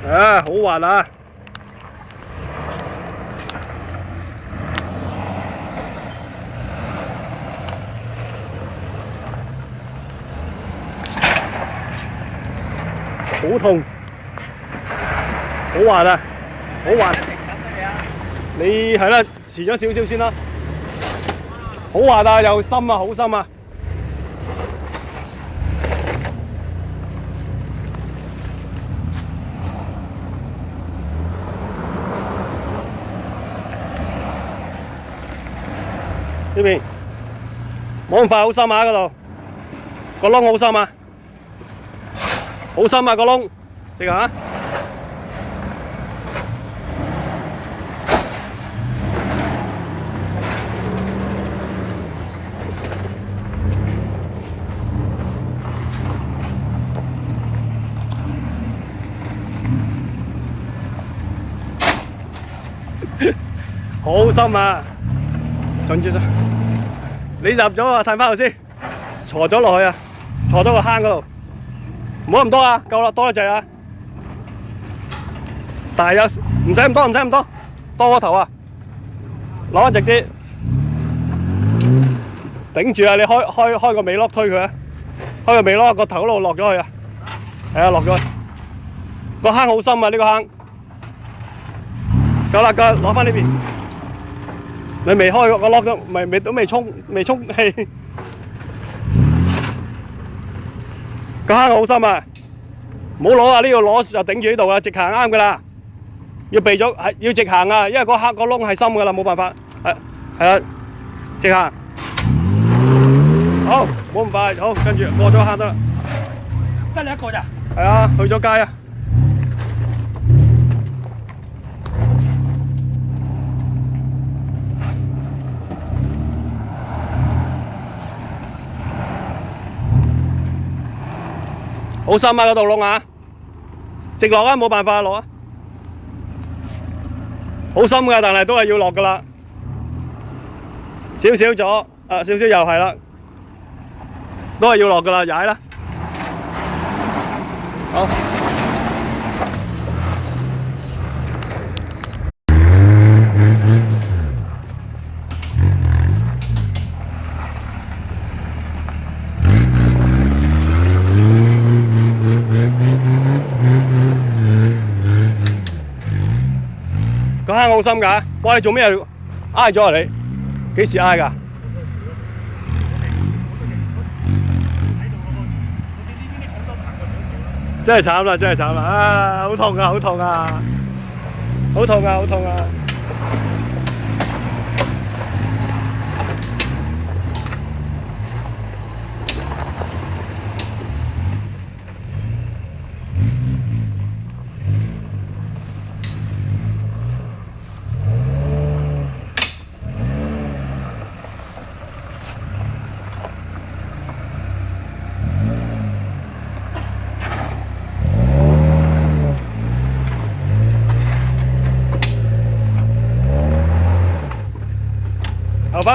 啊，好滑啊！好痛，好滑啊，好滑。你係啦，遲咗少少先啦。好滑啊，又深啊，好深啊！呢邊冇咁快，好深啊！嗰度個窿好深啊，好深啊個窿，直下。好深啊！盡住先，你入咗啊，褪翻後先，坐咗落去啊，坐咗個坑嗰度，唔好咁多啊，夠啦，多得滯啊！但係有唔使咁多，唔使咁多，多個頭啊，攞翻直啲，頂住啊！你開個尾轆推佢啊，開個尾轆個頭嗰度落咗去啊，係啊，落咗去，個坑好深啊！呢個坑，夠啦，夠啦，攞翻呢邊。你未開個轆都未充氣，個坑好深啊！唔好攞啊！呢度攞就頂住呢度啦，直行啱噶啦。要避咗係要直行啊，因為個窿係深噶啦，冇辦法。係啊，直行。好，冇咁快，好，跟住過咗坑得啦。得你一個咋？係啊，去咗街啊。好深啊！嗰度窿啊，直落啊，冇辦法落啊，好深噶，但係都係要落噶啦，少少咗，少少又係啦，都係要落噶啦，踩啦，好。個坑好深㗎，哇！你做咩挨咗啊你？幾時挨㗎？真係慘啦，真係慘啦！啊，好痛啊，好痛啊，好痛啊，好痛啊！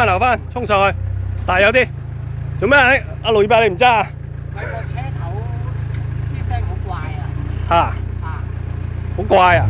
留翻，衝上去，大有啲。做咩？阿盧二伯你唔揸啊？係個車頭啲聲好怪啊！嚇？好怪啊！